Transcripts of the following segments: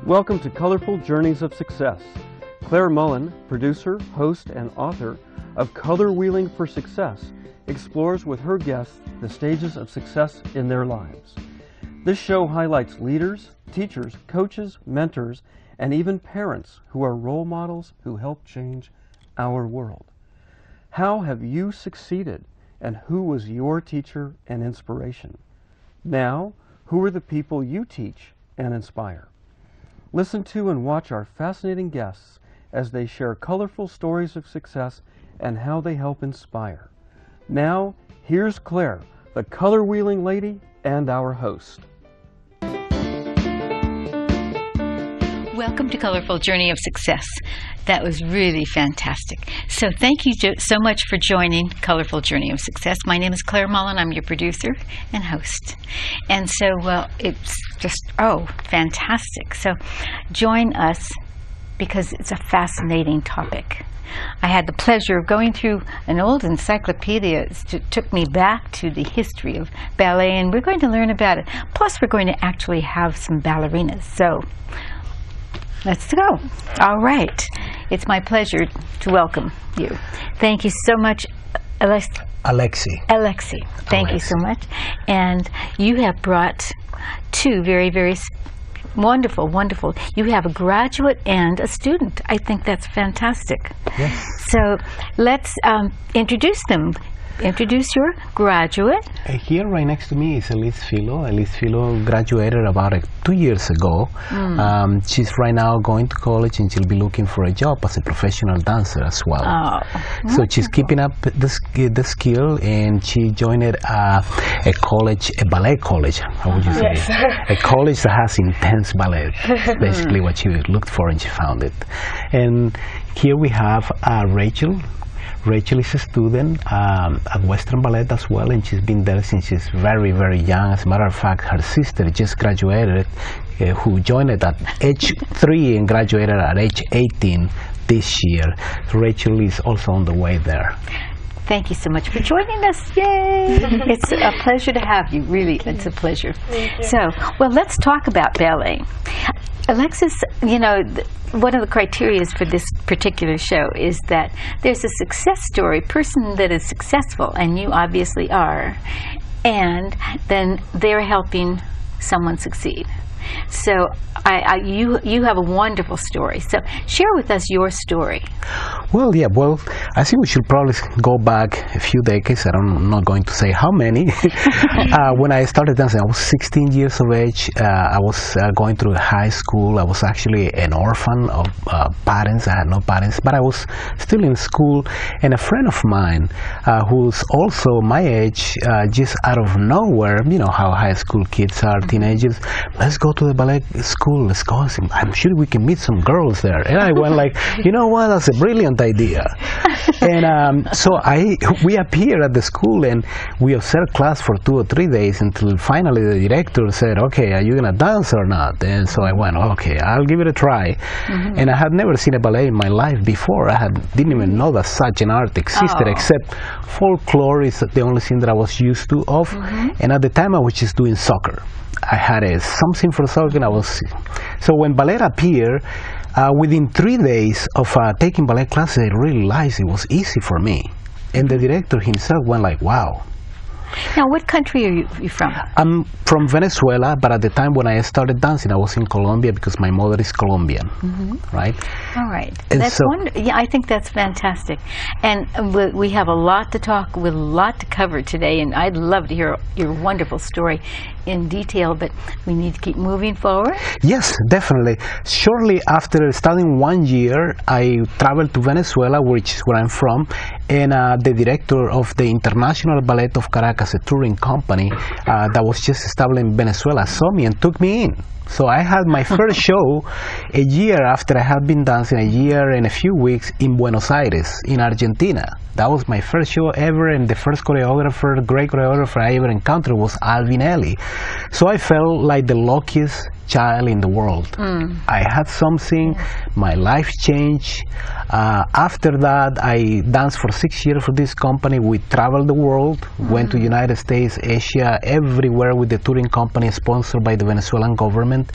Welcome to Colorful Journeys of Success. Claire Mullen, producer, host, and author of Color Wheeling for Success, explores with her guests the stages of success in their lives. This show highlights leaders, teachers, coaches, mentors, and even parents who are role models who help change our world. How have you succeeded, and who was your teacher and inspiration? Now, who are the people you teach and inspire? Listen to and watch our fascinating guests as they share colorful stories of success and how they help inspire. Now, here's Claire, the color wheeling lady and our host. Welcome to Colorful Journey of Success. That was really fantastic. So thank you so much for joining Colorful Journey of Success. My name is Claire Mullen. I'm your producer and host. And so, well, it's just, fantastic. So join us because it's a fascinating topic. I had the pleasure of going through an old encyclopedia. It took me back to the history of ballet, and we're going to learn about it. Plus, we're going to actually have some ballerinas. So let's go. All right. It's my pleasure to welcome you. Thank you so much, Alexi. Thank you so much. And you have brought two very, very wonderful. You have a graduate and a student. I think that's fantastic. Yes. So let's introduce them. Introduce your graduate. Here right next to me is Elise Filo. Elise Filo graduated about 2 years ago. She's right now going to college and she'll be looking for a job as a professional dancer as well. So she's keeping up the skill, and she joined a ballet college. How would you say? Yes. A college that has intense ballet. Basically what she looked for, and she found it. And here we have Rachel. Rachel is a student at Western Ballet as well, and she's been there since she's very, very young. As a matter of fact, her sister just graduated, who joined it at age 3 and graduated at age 18 this year. So Rachel is also on the way there. Thank you so much for joining us. Yay! It's a pleasure to have you. Really, it's a pleasure. So, well, let's talk about ballet. Alexis, you know, one of the criteria for this particular show is that there's a success story, person that is successful, and you obviously are, and then they're helping someone succeed. So you have a wonderful story. So share with us your story. Well, I think we should probably go back a few decades. I'm not going to say how many. When I started dancing, I was 16 years of age. I was going through high school. I was actually an orphan of parents. I had no parents, but I was still in school. And a friend of mine, who's also my age, just out of nowhere, you know how high school kids are, teenagers, let's go to the ballet school, let's go. I'm sure we can meet some girls there. And I went like, you know what, that's a brilliant idea. And so we appeared at the school, and we observed class for 2 or 3 days until finally the director said, okay, are you gonna dance or not? And so I went, okay, I'll give it a try. And I had never seen a ballet in my life before. I didn't even know that such an art existed, except folklore is the only thing that I was used to of. And at the time I was just doing soccer. I had something for soccer, and so when ballet appeared, within 3 days of taking ballet classes, I realized it was easy for me. And the director himself went like, wow. Now, what country are you from? I'm from Venezuela, but at the time when I started dancing, I was in Colombia because my mother is Colombian, right? All right. And that's wonderful. Yeah, I think that's fantastic. And we have a lot to talk with, a lot to cover today, and I'd love to hear your wonderful story in detail, but we need to keep moving forward. Yes, definitely. Shortly after starting 1 year, I traveled to Venezuela, which is where I'm from, and the director of the International Ballet of Caracas, a touring company that was just established in Venezuela, saw me and took me in. So I had my first show a year after I had been dancing, a year and a few weeks in Buenos Aires, in Argentina. That was my first show ever, and the first great choreographer I ever encountered was Alvin Ailey. So I felt like the luckiest child in the world. I had something, my life changed. After that, I danced for 6 years for this company. We traveled the world, went to United States, Asia, everywhere with the touring company sponsored by the Venezuelan government.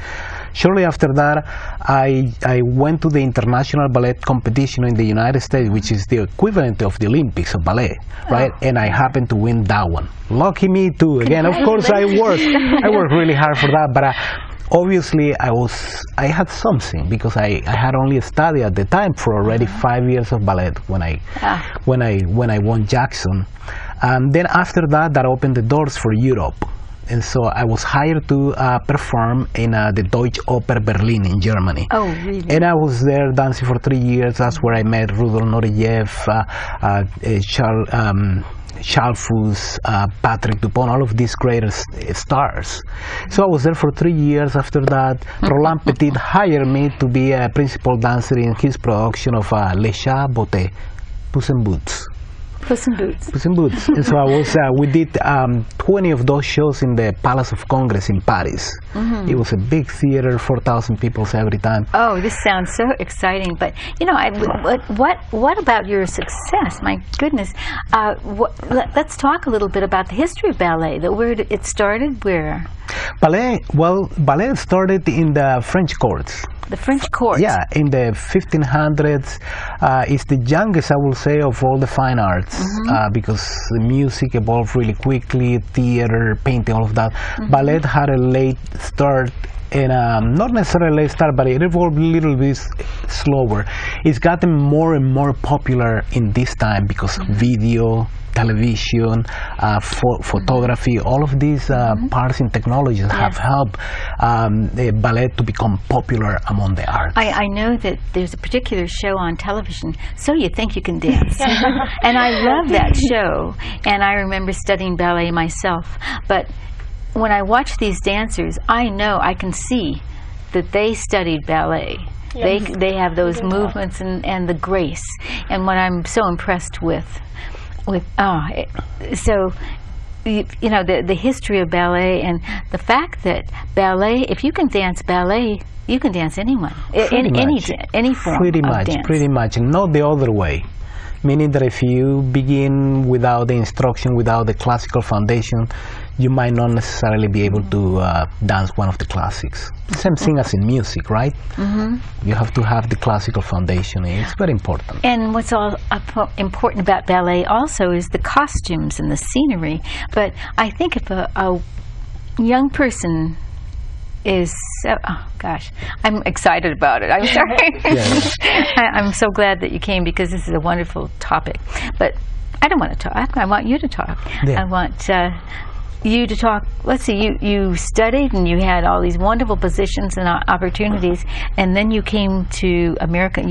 Shortly after that, I went to the international ballet competition in the United States, which is the equivalent of the Olympics of ballet, right? And I happened to win that one. Lucky me too. Again, of course, I worked really hard for that, but obviously I had something, because I had only studied at the time for already 5 years of ballet when I won Jackson. Then after that, that opened the doors for Europe. And so I was hired to perform in the Deutsche Oper Berlin in Germany. Oh, really? And I was there dancing for 3 years. That's where I met Rudolf Nureyev, Charles Fous, Patrick Dupont, all of these great stars. So I was there for 3 years. After that, Roland Petit hired me to be a principal dancer in his production of Les Chats Beauté, Puss in Boots. Puss in Boots. Puss in Boots. And so I was, we did 20 of those shows in the Palace of Congress in Paris. It was a big theater, 4,000 people every time. Oh, this sounds so exciting. But, you know, what about your success? My goodness. Let's talk a little bit about the history of ballet. Where it started, where? Ballet, well, ballet started in the French courts. The French courts? Yeah, in the 1500s. It's the youngest, I will say, of all the fine arts, because the music evolved really quickly, theater, painting, all of that. Ballet had a late start, and not necessarily a late start, but it evolved a little bit slower. It's gotten more and more popular in this time because of video, television, photography, all of these parts in technologies have helped the ballet to become popular among the arts. I know that there's a particular show on television, So You Think You Can Dance. And I love that show, and I remember studying ballet myself. But when I watch these dancers, I know, I can see that they studied ballet. Yes. They have those movements and the grace. And what I'm so impressed with so you know, the history of ballet, and the fact that ballet, if you can dance ballet, you can dance anyone, any form of dance. Pretty much, not the other way. Meaning that if you begin without the instruction, without the classical foundation, you might not necessarily be able to dance one of the classics. Same thing as in music, right? You have to have the classical foundation. It's very important. And what's all important about ballet also is the costumes and the scenery. But I think if a young person is so, oh gosh, I'm excited about it. I'm sorry. I'm so glad that you came, because this is a wonderful topic. But I don't want to talk. I want you to talk. I want you to talk. Let's see, you studied and you had all these wonderful positions and opportunities, and then you came to America.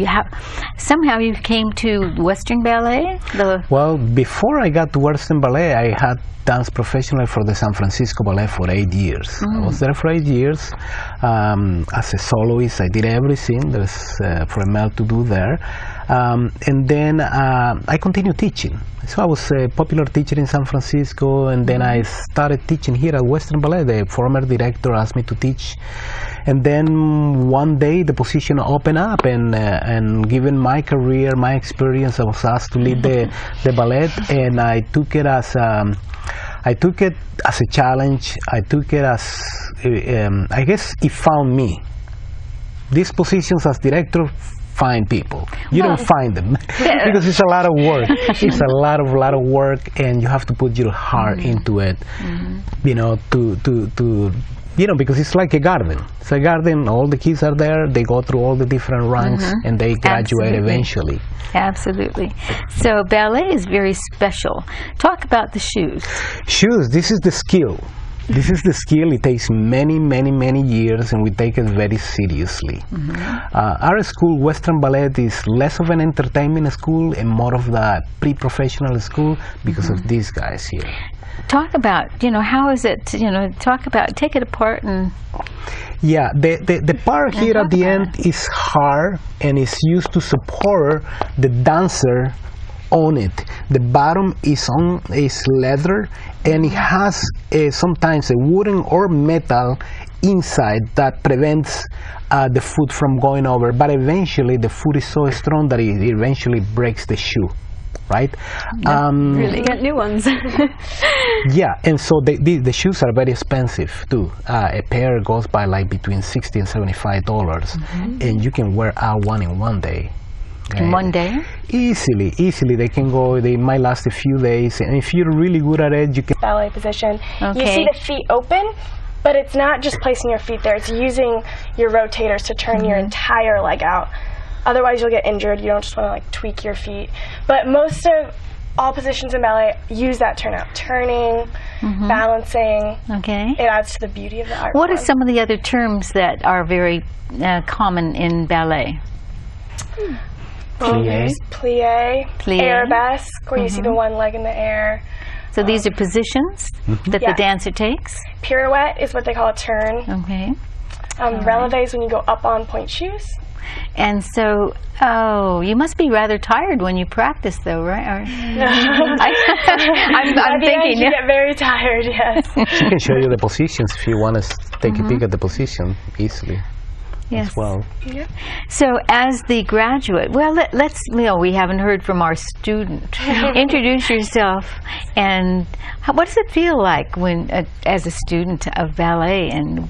Somehow you came to Western Ballet? Well, before I got to Western Ballet, I had danced professionally for the San Francisco Ballet for 8 years. I was there for 8 years. As a soloist, I did everything there's for a male to do there. And then I continued teaching. So I was a popular teacher in San Francisco, and then I started teaching here at Western Ballet. The former director asked me to teach. And then one day the position opened up, and given my career, my experience, I was asked to lead the ballet, and I took it as a challenge. I took it as, I guess it found me. These positions as director find people. You don't find them because it's a lot of work. It's a lot of work, and you have to put your heart into it. You know, because it's like a garden. It's a garden. All the kids are there. They go through all the different ranks, and they graduate eventually. Absolutely. So ballet is very special. Talk about the shoes. Shoes. This is the skill. This is the skill. It takes many, many, many years, and we take it very seriously. Our school, Western Ballet, is less of an entertainment school and more of the pre-professional school because of these guys here. Talk about, how is it, take it apart and... Yeah, the part here at the end is hard, and is used to support the dancer on it. The bottom is leather, and it has sometimes a wooden or metal inside that prevents the foot from going over, but eventually the foot is so strong that it eventually breaks the shoe, right? Really get new ones. Yeah, and so the shoes are very expensive too. A pair goes by like between $60 and $75, and you can wear out one in one day. In one day? Easily. They can go, they might last a few days, and if you're really good at it, you can... Ballet position. Okay. You see the feet open, but it's not just placing your feet there, it's using your rotators to turn your entire leg out. Otherwise you'll get injured. You don't just want to like tweak your feet. But most of all positions in ballet use that turnout. Turning, balancing. Okay. It adds to the beauty of the art What form. are some of the other terms that are very common in ballet? Plie. Plie, arabesque, where you see the one leg in the air. So these are positions that the dancer takes? Pirouette is what they call a turn. Okay. Releve is when you go up on point shoes. And so, you must be rather tired when you practice, though, right? Or, I'm thinking. You get very tired, yes. She can show you the positions if you want to take a peek at the position easily. Yes. As well. Yeah. So, as the graduate, well, let's, we haven't heard from our student. Introduce yourself, and what does it feel like when, as a student of ballet? And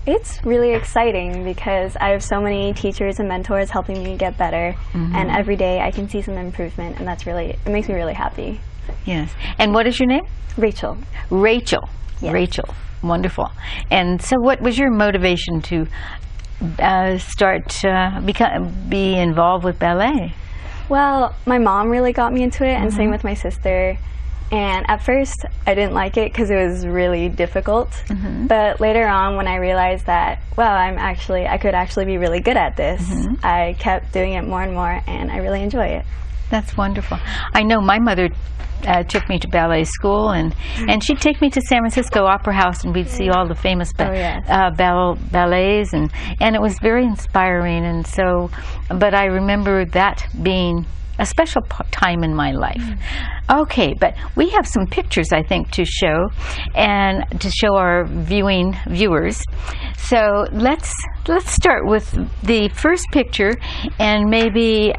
It's really exciting because I have so many teachers and mentors helping me get better, and every day I can see some improvement, and it makes me really happy. yes. And what is your name? Rachel. Rachel. Yes. Rachel. Wonderful. And so, what was your motivation to be involved with ballet? Well, my mom really got me into it, and same with my sister. And at first, I didn't like it because it was really difficult. But later on, when I realized that, well, I could actually be really good at this, I kept doing it more and more, and I really enjoy it. That's wonderful. I know my mother took me to ballet school, and she'd take me to San Francisco Opera House, and we'd see all the famous ballets, and it was very inspiring. And so, but I remember that being a special time in my life. Okay, but we have some pictures, I think, to show, and to show our viewers. So let's start with the first picture, and maybe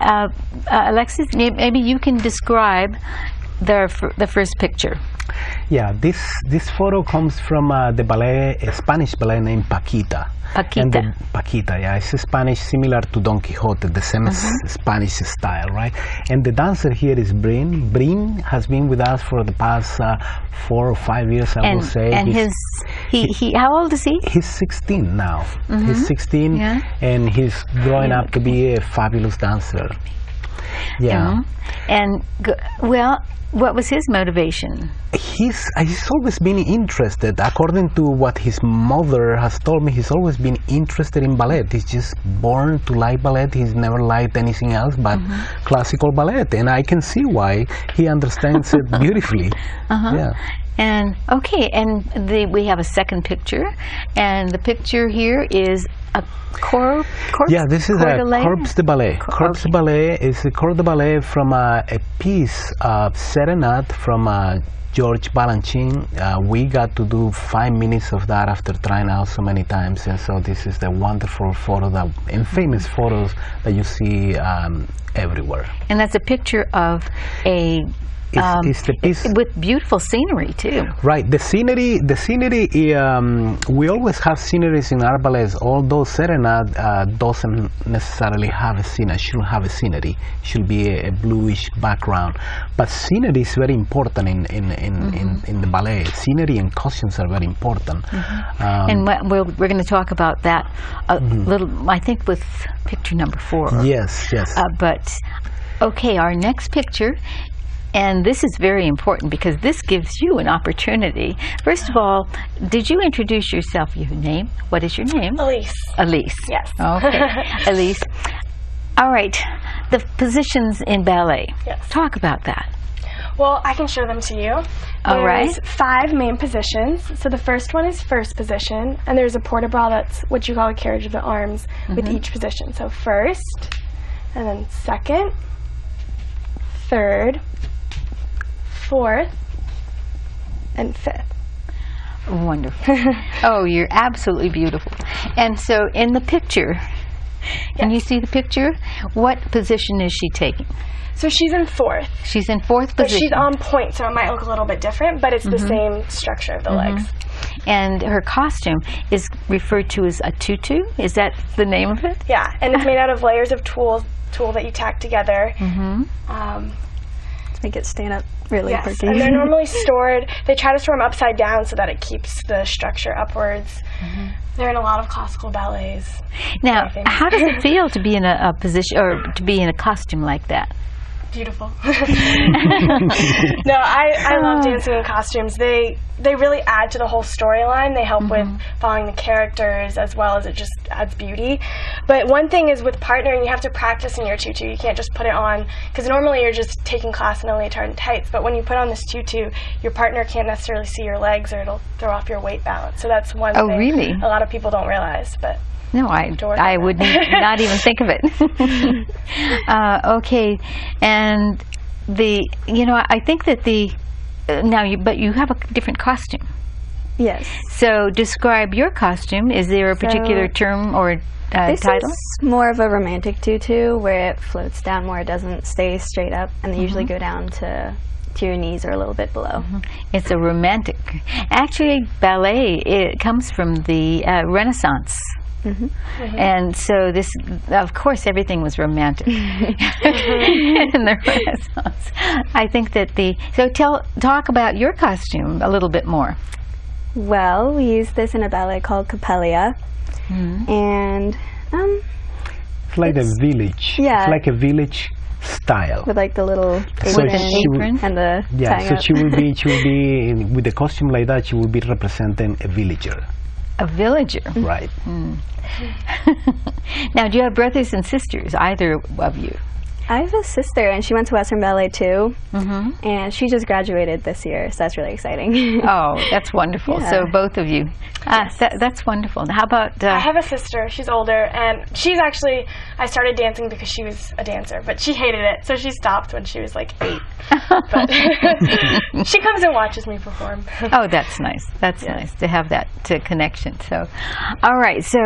Alexis, maybe you can describe the first picture. Yeah, this photo comes from the ballet, a Spanish ballet named Paquita. Paquita. Paquita, yeah, it's Spanish, similar to Don Quixote, the same Spanish style, right? And the dancer here is Brin. Brin has been with us for the past 4 or 5 years, I will say. And how old is he? He's 16 now. He's 16, and he's growing up to be a fabulous dancer. Yeah. And well, what was his motivation? He's always been interested. According to what his mother has told me, he's always been interested in ballet. He's just born to like ballet. He's never liked anything else but classical ballet, and I can see why. He understands it beautifully. Yeah. And okay, and we have a second picture, and the picture here is a corps. Yeah, this is a corps de ballet. Corps de ballet is a corps de ballet from a piece of serenade from George Balanchine. We got to do 5 minutes of that after trying out so many times, and so this is the wonderful photo and famous photos that you see everywhere. And that's a picture of a It's the piece with beautiful scenery too. Right, the scenery. We always have sceneries in our ballets. Although serenade doesn't necessarily have a scenery, shouldn't have a scenery. It should be a bluish background. But scenery is very important in the ballet. Scenery and costumes are very important. And we're going to talk about that a little. I think with picture number 4. Yes. But okay, our next picture. And this is very important because this gives you an opportunity. First of all, did you introduce yourself, your name? What is your name? Elise. Elise. Yes. Okay. Elise. All right. The positions in ballet. Yes. Talk about that. Well, I can show them to you. All right. There's 5 main positions. So the first one is first position, and there's a port-de-bras, that's what you call a carriage of the arms with each position. So first, and then second, 3rd, 4th, and 5th. Wonderful. Oh, you're absolutely beautiful. And so in the picture, can you see the picture? What position is she taking? So she's in 4th. She's in 4th But position. she's on point, so it might look a little bit different, but it's the same structure of the legs. And her costume is referred to as a tutu. Is that the name of it? Yeah, and it's made out of layers of tulle that you tack together. To make it stand up really Yes, perky. and they're normally stored, they try to store them upside down so that it keeps the structure upwards. They're in a lot of classical ballets. Now, Very famous. how does it feel to be in a position, or to be in a costume like that? Beautiful. No, I love dancing in costumes. They really add to the whole storyline. They help with following the characters, as well as it just adds beauty. But one thing is with partnering, you have to practice in your tutu. You can't just put it on, because normally you're just taking class in a leotard and tights, but when you put on this tutu, your partner can't necessarily see your legs, or it'll throw off your weight balance. So that's one thing really? a lot of people don't realize. But No, I would not even think of it. Okay, and I think that but you have a different costume. Yes. So describe your costume. Is there a particular term or This title? is more of a romantic tutu where it floats down more. It doesn't stay straight up, and they usually go down to your knees or a little bit below. It's a romantic. Actually, ballet, it comes from the Renaissance. And so this, of course, everything was romantic in the Renaissance. I think that talk about your costume a little bit more. Well, we use this in a ballet called Capellia, and It's like a village. Yeah. It's like a village style. with like the little So apron she will- apron? and the Yeah, tying so up. she will be with a costume like that. She will be representing a villager, A villager. right? Now, do you have brothers and sisters, either of you? I have a sister, and she went to Western Ballet too, and she just graduated this year, so that's really exciting. Oh, that's wonderful. Yeah. So both of you. That's wonderful. How about... I have a sister. She's older, and she's actually, I started dancing because she was a dancer, but she hated it, so she stopped when she was like 8. But she comes and watches me perform. Oh, that's nice. That's nice to have that connection. So, all right. So,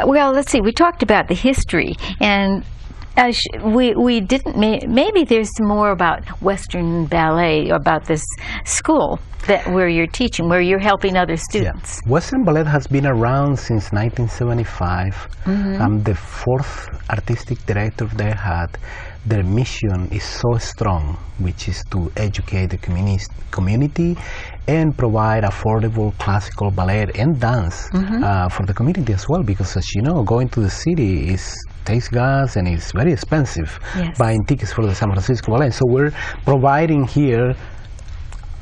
well, let's see. We talked about the history, and we didn't. Maybe there's more about Western Ballet, about this school where you're teaching, where you're helping other students. Yeah. Western Ballet has been around since 1975. I'm the 4th artistic director they had. Their mission is so strong, which is to educate the community and provide affordable classical ballet and dance for the community as well, because as you know, going to the city takes gas and it's very expensive buying tickets for the San Francisco Ballet. So we're providing here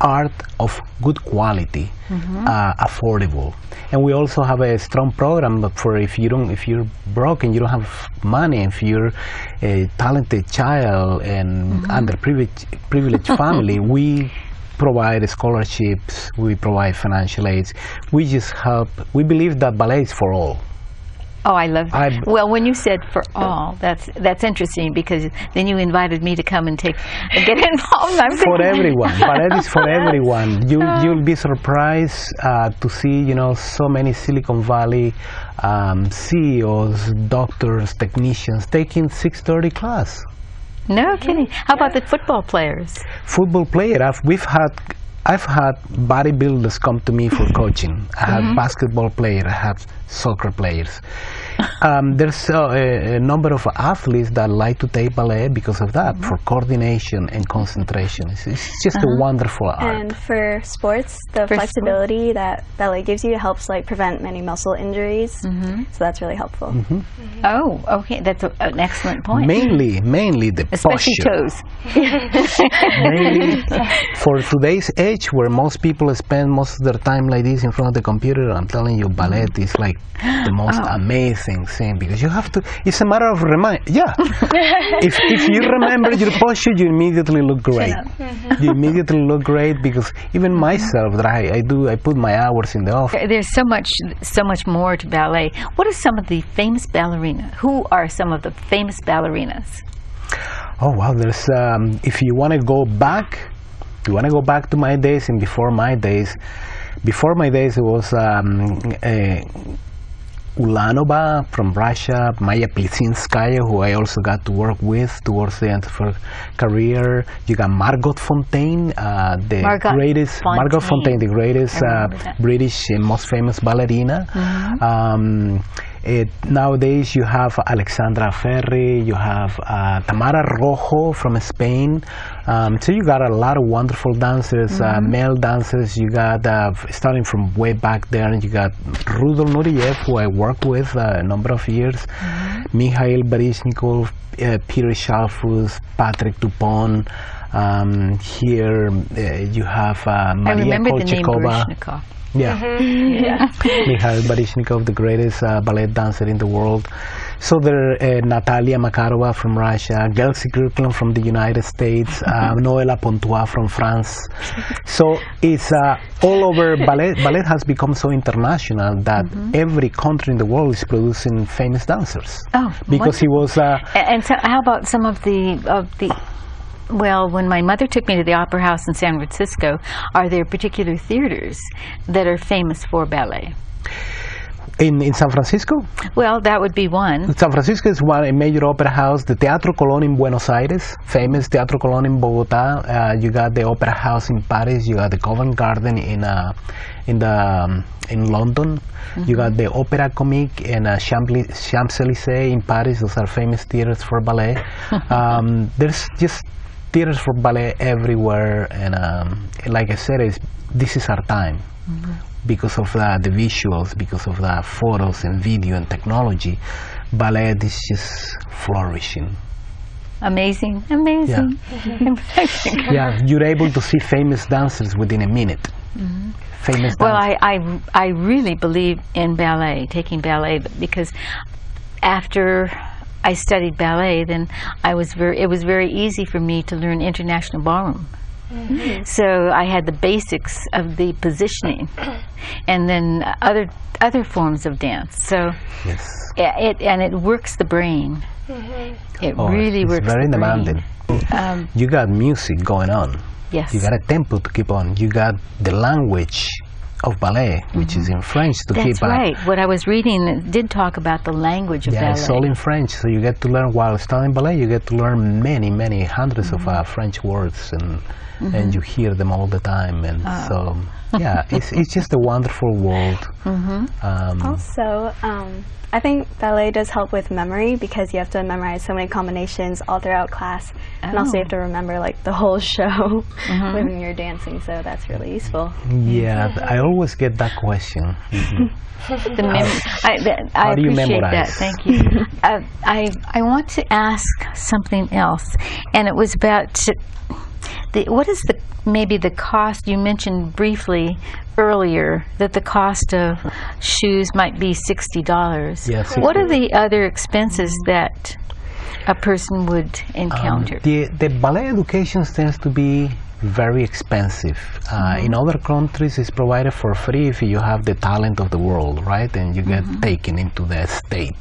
art of good quality, affordable, and we also have a strong program for if you're broken, you don't have money, if you're a talented child and underprivileged family, we provide scholarships, we provide financial aids, we just help. We believe that ballet is for all. Oh, I love that. Well, when you said for all, that's interesting, because then you invited me to come and get involved. I'm for everyone. Ballet is for everyone. You'll be surprised to see, so many Silicon Valley CEOs, doctors, technicians taking 6:30 class. No kidding. How about the football players? Football player, I've had bodybuilders come to me for coaching. I have basketball players, I have soccer players. There's a number of athletes that like to take ballet because of that, for coordination and concentration. It's just a wonderful art. And for sports, the flexibility that ballet gives you helps prevent many muscle injuries, so that's really helpful. Oh, okay, that's an excellent point. Mainly the especially posture. toes. Mainly for today's age, where most people spend most of their time like this in front of the computer, I'm telling you, ballet is like the most amazing thing, because you have to, it's a matter of if you remember your posture, you immediately look great. You immediately look great, because even myself, that I put my hours in the office. There's so much more to ballet. What are some of the famous ballerinas? Who are some of the famous ballerinas? Oh wow, there's if you want to go back, to my days and before my days. Before my days, it was Ulanova from Russia, Maya Plisinskaya, who I also got to work with towards the end of her career. You got Margot Fonteyn, Margot Fonteyn, the greatest British and most famous ballerina. Nowadays you have Alexandra Ferri, you have Tamara Rojo from Spain. So you got a lot of wonderful dancers, male dancers. You got, starting from way back there, you got Rudolf Nureyev, who I worked with a number of years, Mikhail Baryshnikov, Peter Shalfus, Patrick Dupont. Here you have Maria Kolchakova. Yeah. Mikhail Baryshnikov, the greatest ballet dancer in the world. So there Natalia Makarova from Russia, Gelsey Kirkland from the United States, Noëlla Pontois from France. So it's all over. Ballet has become so international that every country in the world is producing famous dancers. Oh, because he was. And so, how about some of the well, when my mother took me to the Opera House in San Francisco, are there particular theaters that are famous for ballet? In San Francisco? Well, that would be one. San Francisco is one, a major opera house. The Teatro Colón in Buenos Aires, famous Teatro Colón in Bogotá. You got the Opera House in Paris. You got the Covent Garden in London. You got the Opéra Comique and Champs-Élysées in Paris. Those are famous theaters for ballet. There's just theaters for ballet everywhere, and like I said, this is our time. Because of the visuals, because of the photos and video and technology, ballet is just flourishing. Amazing, amazing. Yeah, yeah, you're able to see famous dancers within a minute. Famous dancers. Well, I really believe in ballet, taking ballet, because after I studied ballet, then it was very easy for me to learn international ballroom. So I had the basics of the positioning, and then other forms of dance. So it works the brain. It really works. It's very the brain. demanding. You got music going on. Yes. You got a tempo to keep on. You got the language of ballet, which is in French to keep on. That's right. What I was reading did talk about the language of ballet. Yeah, it's all in French, so you get to learn, while studying ballet, you get to learn many hundreds of French words, and you hear them all the time, and so yeah, it's just a wonderful world. Also, I think ballet does help with memory, because you have to memorize so many combinations all throughout class, and also you have to remember like the whole show when you're dancing, so that's really useful. Yeah, I always get that question. I appreciate that. Thank you. I want to ask something else, and it was about what is maybe the cost? You mentioned briefly earlier that the cost of shoes might be $60. Yes. What are the other expenses that a person would encounter? The ballet education tends to be very expensive. In other countries, it's provided for free if you have the talent of the world, right? And you get taken into the state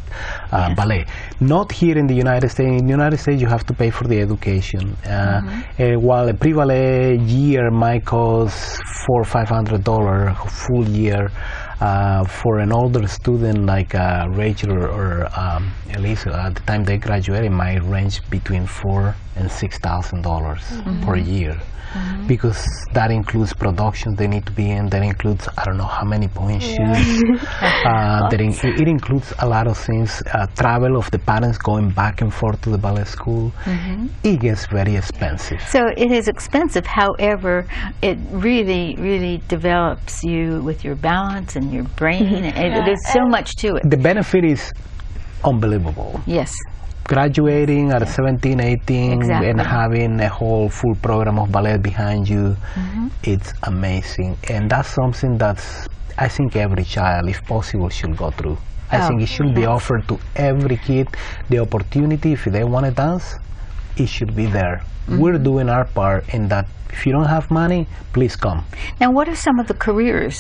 ballet. Not here in the United States. In the United States, you have to pay for the education. While a pre-ballet year might cost $400 or $500 full year, for an older student like Rachel or Elisa, at the time they graduate, it might range between $4,000 and $6,000 per year. Because that includes productions they need to be in, that includes I don't know how many point shoes, it includes a lot of things, travel of the parents going back and forth to the ballet school. It gets very expensive. So it is expensive, however, it really develops you with your balance and your brain. There's so much to it. The benefit is unbelievable. Yes. Graduating at 17, 18, and having a whole full program of ballet behind you, it's amazing. And that's something that's, I think every child, if possible, should go through. I think it should be offered to every kid. The opportunity, if they want to dance, it should be there. We're doing our part in that. If you don't have money, please come. Now, what are some of the careers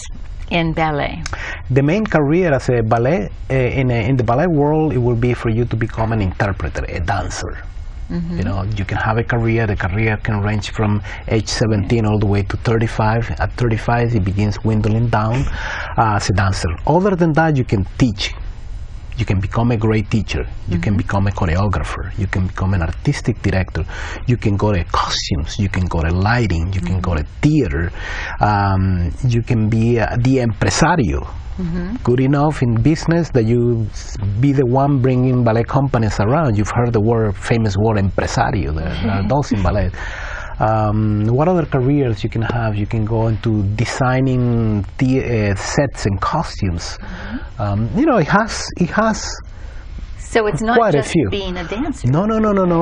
in ballet? The main career as a ballet, in the ballet world, it will be for you to become an interpreter, a dancer. You know, you can have a career. The career can range from age 17 all the way to 35. At 35, it begins dwindling down as a dancer. Other than that, you can teach. You can become a great teacher. You can become a choreographer. You can become an artistic director. You can go to costumes. You can go to lighting. You can go to theater. You can be the empresario. Good enough in business that you be the one bringing ballet companies around. You've heard the famous word empresario. There are those in ballet. What other careers you can have? You can go into designing sets and costumes. You know, it has So it's not quite a just few. being a dancer. No.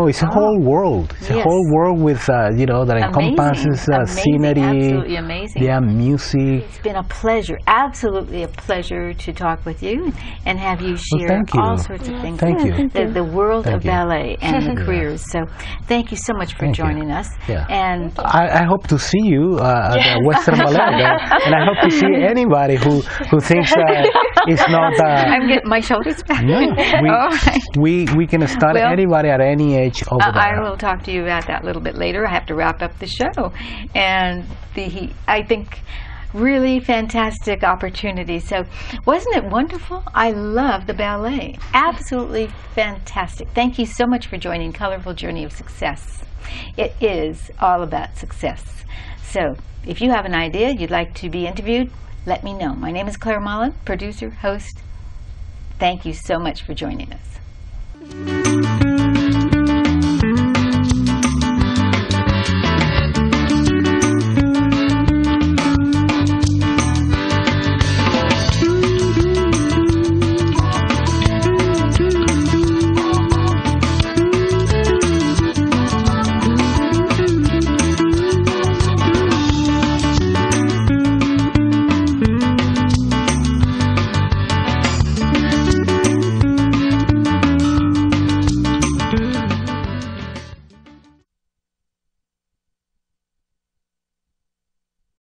It's a whole world. It's a whole world with you know, that encompasses scenery. Absolutely amazing. Yeah, music. It's been a pleasure, absolutely a pleasure to talk with you and have you share all sorts of things. Thank you. The world of Thank you. ballet and the careers. So thank you so much for joining us. Yeah. And I hope to see you at the Western Ballet, and I hope to see anybody who thinks it's not. I'm getting my shoulders back. No, we can start anybody at any age over there. I will talk to you about that a little bit later. I have to wrap up the show, and I think really fantastic opportunity. So wasn't it wonderful? I love the ballet. Absolutely fantastic. Thank you so much for joining Colorful Journey of Success. It is all about success. So if you have an idea you'd like to be interviewed, let me know. My name is Claire Mullen, producer, host. Thank you so much for joining us.